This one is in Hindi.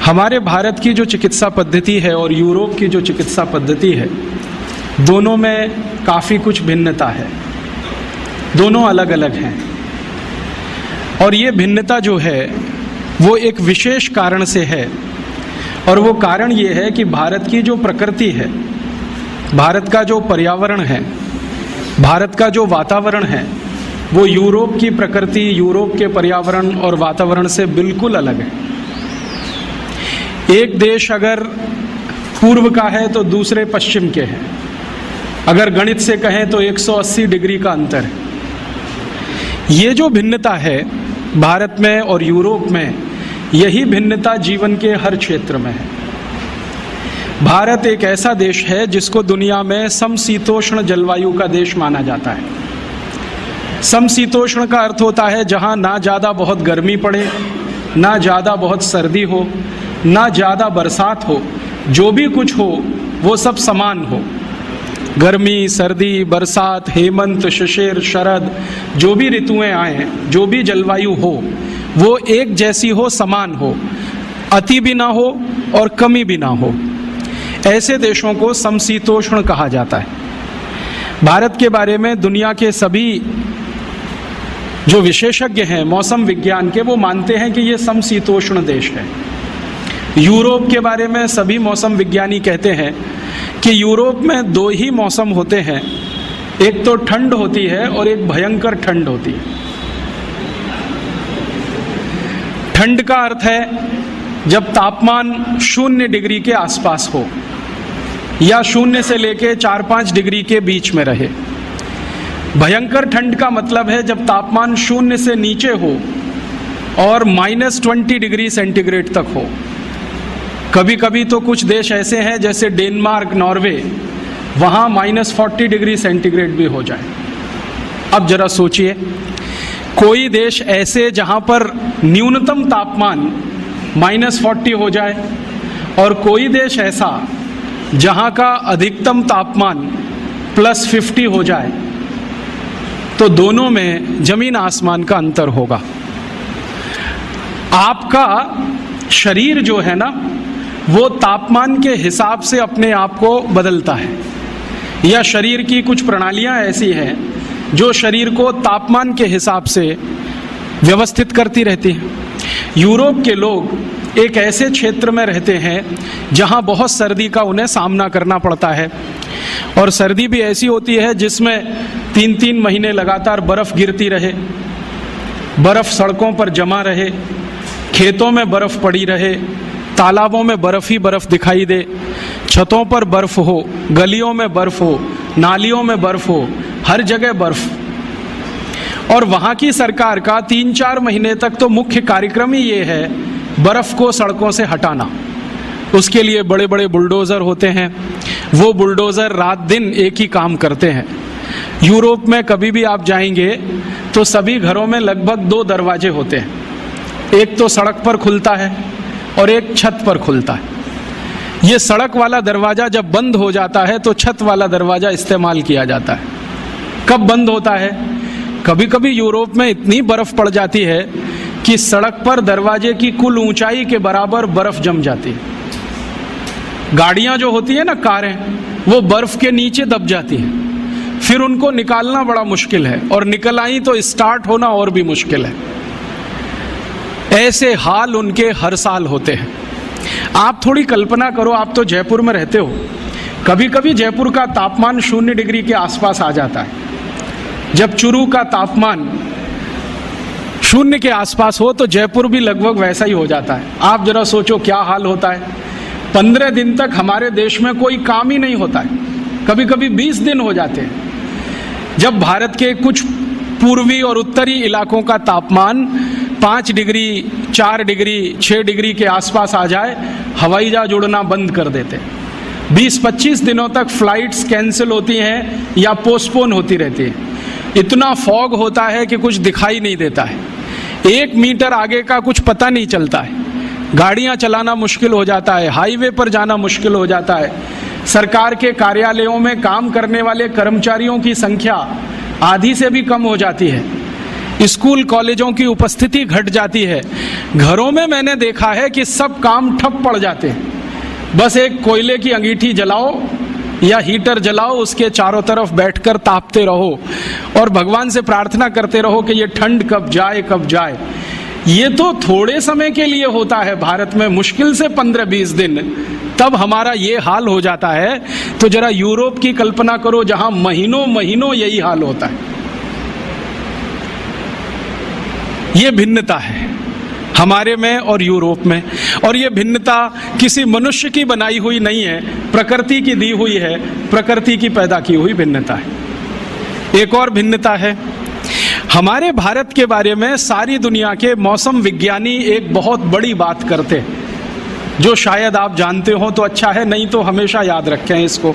हमारे भारत की जो चिकित्सा पद्धति है और यूरोप की जो चिकित्सा पद्धति है, दोनों में काफ़ी कुछ भिन्नता है, दोनों अलग अलग हैं। और ये भिन्नता जो है वो एक विशेष कारण से है, और वो कारण ये है कि भारत की जो प्रकृति है, भारत का जो पर्यावरण है, भारत का जो वातावरण है, वो यूरोप की प्रकृति, यूरोप के पर्यावरण और वातावरण से बिल्कुल अलग है। एक देश अगर पूर्व का है तो दूसरे पश्चिम के हैं। अगर गणित से कहें तो 180 डिग्री का अंतर है। ये जो भिन्नता है भारत में और यूरोप में, यही भिन्नता जीवन के हर क्षेत्र में है। भारत एक ऐसा देश है जिसको दुनिया में समशीतोष्ण जलवायु का देश माना जाता है। समशीतोष्ण का अर्थ होता है जहाँ ना ज़्यादा बहुत गर्मी पड़े, ना ज़्यादा बहुत सर्दी हो, ना ज़्यादा बरसात हो, जो भी कुछ हो वो सब समान हो। गर्मी, सर्दी, बरसात, हेमंत, शिशिर, शरद, जो भी ऋतुएं आए, जो भी जलवायु हो, वो एक जैसी हो, समान हो, अति भी ना हो और कमी भी ना हो। ऐसे देशों को समशीतोष्ण कहा जाता है। भारत के बारे में दुनिया के सभी जो विशेषज्ञ हैं मौसम विज्ञान के, वो मानते हैं कि ये समशीतोष्ण देश है। यूरोप के बारे में सभी मौसम विज्ञानी कहते हैं कि यूरोप में दो ही मौसम होते हैं, एक तो ठंड होती है और एक भयंकर ठंड होती है। ठंड का अर्थ है जब तापमान 0 डिग्री के आसपास हो या 0 से लेके 4-5 डिग्री के बीच में रहे। भयंकर ठंड का मतलब है जब तापमान 0 से नीचे हो और -20 डिग्री सेंटीग्रेड तक हो। कभी कभी तो कुछ देश ऐसे हैं जैसे डेनमार्क, नॉर्वे, वहाँ -40 डिग्री सेंटीग्रेड भी हो जाए। अब जरा सोचिए, कोई देश ऐसे जहाँ पर न्यूनतम तापमान -40 हो जाए और कोई देश ऐसा जहाँ का अधिकतम तापमान +50 हो जाए, तो दोनों में जमीन आसमान का अंतर होगा। आपका शरीर जो है ना, वो तापमान के हिसाब से अपने आप को बदलता है, या शरीर की कुछ प्रणालियां ऐसी हैं जो शरीर को तापमान के हिसाब से व्यवस्थित करती रहती हैं। यूरोप के लोग एक ऐसे क्षेत्र में रहते हैं जहां बहुत सर्दी का उन्हें सामना करना पड़ता है, और सर्दी भी ऐसी होती है जिसमें 3-3 महीने लगातार बर्फ़ गिरती रहे, बर्फ़ सड़कों पर जमा रहे, खेतों में बर्फ़ पड़ी रहे, तालाबों में बर्फ़ ही बर्फ़ दिखाई दे, छतों पर बर्फ़ हो, गलियों में बर्फ़ हो, नालियों में बर्फ़ हो, हर जगह बर्फ़। और वहाँ की सरकार का 3-4 महीने तक तो मुख्य कार्यक्रम ही ये है बर्फ़ को सड़कों से हटाना। उसके लिए बड़े बड़े बुलडोज़र होते हैं, वो बुलडोज़र रात दिन एक ही काम करते हैं। यूरोप में कभी भी आप जाएंगे तो सभी घरों में लगभग 2 दरवाजे होते हैं, एक तो सड़क पर खुलता है और एक छत पर खुलता है। ये सड़क वाला दरवाज़ा जब बंद हो जाता है तो छत वाला दरवाज़ा इस्तेमाल किया जाता है। कब बंद होता है? कभी कभी यूरोप में इतनी बर्फ़ पड़ जाती है कि सड़क पर दरवाजे की कुल ऊंचाई के बराबर बर्फ़ जम जाती है। गाड़ियाँ जो होती है ना, कारें, वो बर्फ़ के नीचे दब जाती हैं, फिर उनको निकालना बड़ा मुश्किल है, और निकल आई तो स्टार्ट होना और भी मुश्किल है। ऐसे हाल उनके हर साल होते हैं। आप थोड़ी कल्पना करो, आप तो जयपुर में रहते हो, कभी कभी जयपुर का तापमान 0 डिग्री के आसपास आ जाता है। जब चूरू का तापमान 0 के आसपास हो तो जयपुर भी लगभग वैसा ही हो जाता है। आप जरा सोचो क्या हाल होता है। 15 दिन तक हमारे देश में कोई काम ही नहीं होता है, कभी कभी 20 दिन हो जाते हैं। जब भारत के कुछ पूर्वी और उत्तरी इलाकों का तापमान 5 डिग्री, 4 डिग्री, 6 डिग्री के आसपास आ जाए, हवाई जहाज उड़ना बंद कर देते हैं। 20-25 दिनों तक फ्लाइट्स कैंसिल होती हैं या पोस्टपोन होती रहती हैं। इतना फॉग होता है कि कुछ दिखाई नहीं देता है, 1 मीटर आगे का कुछ पता नहीं चलता है, गाड़ियाँ चलाना मुश्किल हो जाता है, हाईवे पर जाना मुश्किल हो जाता है। सरकार के कार्यालयों में काम करने वाले कर्मचारियों की संख्या आधी से भी कम हो जाती है। स्कूल कॉलेजों की उपस्थिति घट जाती है। घरों में मैंने देखा है कि सब काम ठप पड़ जाते हैं, बस एक कोयले की अंगीठी जलाओ या हीटर जलाओ, उसके चारों तरफ बैठकर तापते रहो और भगवान से प्रार्थना करते रहो कि ये ठंड कब जाए कब जाए। ये तो थोड़े समय के लिए होता है भारत में, मुश्किल से 15-20 दिन, तब हमारा ये हाल हो जाता है। तो जरा यूरोप की कल्पना करो जहां महीनों महीनों यही हाल होता है। ये भिन्नता है हमारे में और यूरोप में, और ये भिन्नता किसी मनुष्य की बनाई हुई नहीं है, प्रकृति की दी हुई है, प्रकृति की पैदा की हुई भिन्नता है। एक और भिन्नता है हमारे भारत के बारे में सारी दुनिया के मौसम विज्ञानी एक बहुत बड़ी बात करते हैं, जो शायद आप जानते हो तो अच्छा है, नहीं तो हमेशा याद रखें इसको।